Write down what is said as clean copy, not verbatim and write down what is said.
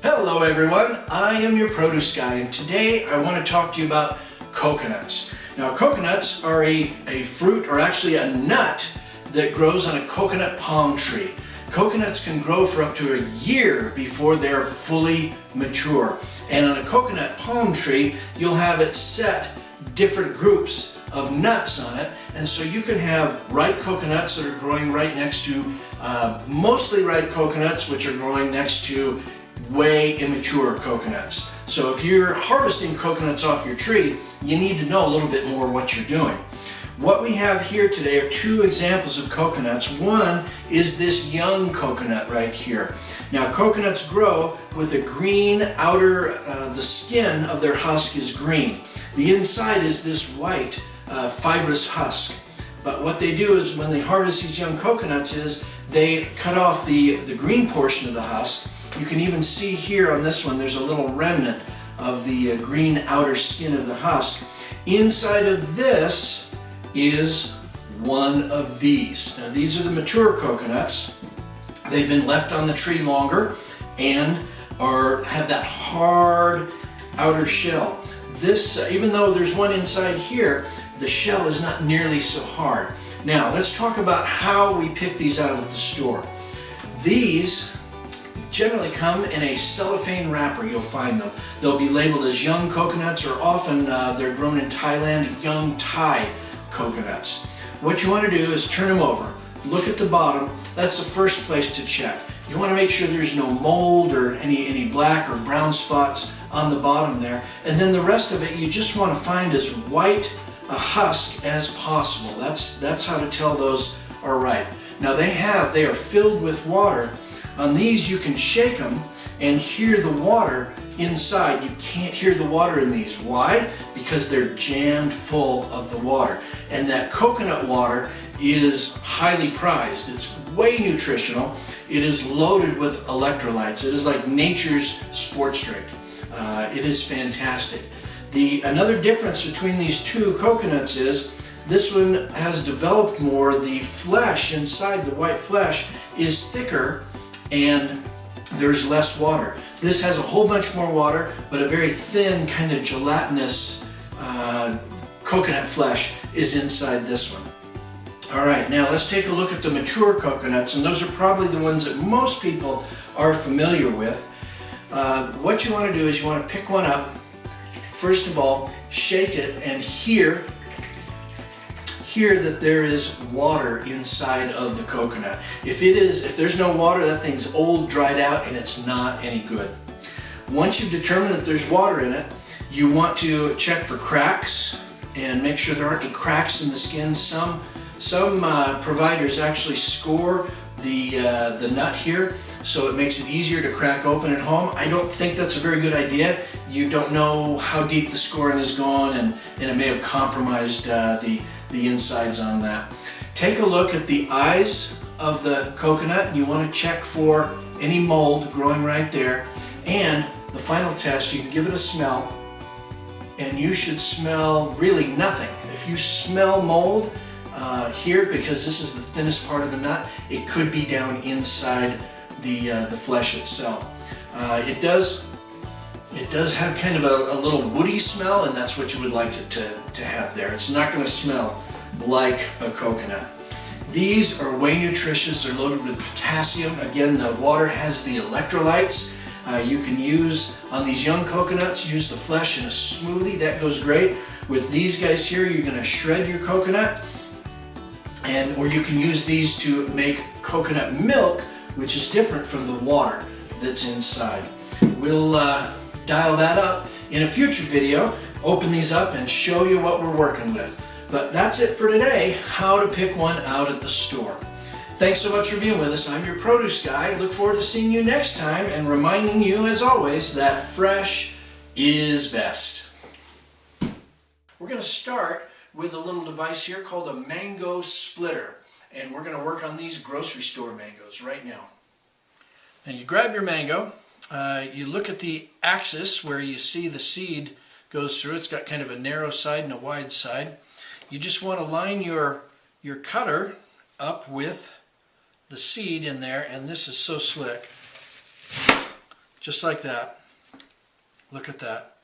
Hello everyone, I am your produce guy, and today I want to talk to you about coconuts. Now coconuts are a fruit, or actually a nut, that grows on a coconut palm tree. Coconuts can grow for up to a year before they're fully mature. And on a coconut palm tree, you'll have it set different groups of nuts on it, and so you can have ripe coconuts that are growing right next to mostly ripe coconuts which are growing next to way immature coconuts. So if you're harvesting coconuts off your tree, you need to know a little bit more what you're doing. What we have here today are two examples of coconuts. One is this young coconut right here. Now coconuts grow with a green outer, the skin of their husk is green. The inside is this white fibrous husk. But what they do is when they harvest these young coconuts is they cut off the green portion of the husk. You can even see here on this one there's a little remnant of the green outer skin of the husk. Inside of this is one of these. Now these are the mature coconuts. They've been left on the tree longer and have that hard outer shell. This, even though there's one inside here, the shell is not nearly so hard. Now let's talk about how we pick these out of the store. These generally come in a cellophane wrapper. You'll find them. They'll be labeled as young coconuts, or often they're grown in Thailand, young Thai coconuts. What you want to do is turn them over. Look at the bottom. That's the first place to check. You want to make sure there's no mold or any black or brown spots on the bottom there. And then the rest of it you just want to find as white a husk as possible. That's how to tell those are ripe. Now they are filled with water. On these you can shake them and hear the water inside. You can't hear the water in these. Why? Because they're jammed full of the water. And that coconut water is highly prized. It's way nutritional. It is loaded with electrolytes. It is like nature's sports drink. It is fantastic. Another difference between these two coconuts is this one has developed more. The flesh inside, the white flesh, is thicker and there's less water. This has a whole bunch more water, but a very thin, kind of gelatinous coconut flesh is inside this one. Alright, now let's take a look at the mature coconuts, and those are probably the ones that most people are familiar with. What you want to do is you want to pick one up. First of all, shake it and hear that there is water inside of the coconut. If there's no water, that thing's old, dried out, and it's not any good. Once you've determined that there's water in it, you want to check for cracks and make sure there aren't any cracks in the skin. Some providers actually score the nut here, so it makes it easier to crack open at home. I don't think that's a very good idea. You don't know how deep the scoring has gone, and it may have compromised the insides on that. Take a look at the eyes of the coconut, and you want to check for any mold growing right there. And the final test, you can give it a smell, and you should smell really nothing. If you smell mold here, because this is the thinnest part of the nut, it could be down inside the flesh itself. It does have kind of a little woody smell, and that's what you would like it to have there. It's not going to smell like a coconut. These are way nutritious. They're loaded with potassium. Again, the water has the electrolytes. You can use, on these young coconuts, use the flesh in a smoothie. That goes great. With these guys here, you're going to shred your coconut, or you can use these to make coconut milk, which is different from the water that's inside. We'll dial that up in a future video, open these up and show you what we're working with. But that's it for today, how to pick one out at the store. Thanks so much for being with us. I'm your produce guy. Look forward to seeing you next time, and reminding you, as always, that fresh is best. We're going to start with a little device here called a mango splitter, and we're going to work on these grocery store mangoes right now. Now you grab your mango, you look at the axis where you see the seed goes through. It's got kind of a narrow side and a wide side. You just want to line your cutter up with the seed in there, and this is so slick. just like that. Look at that.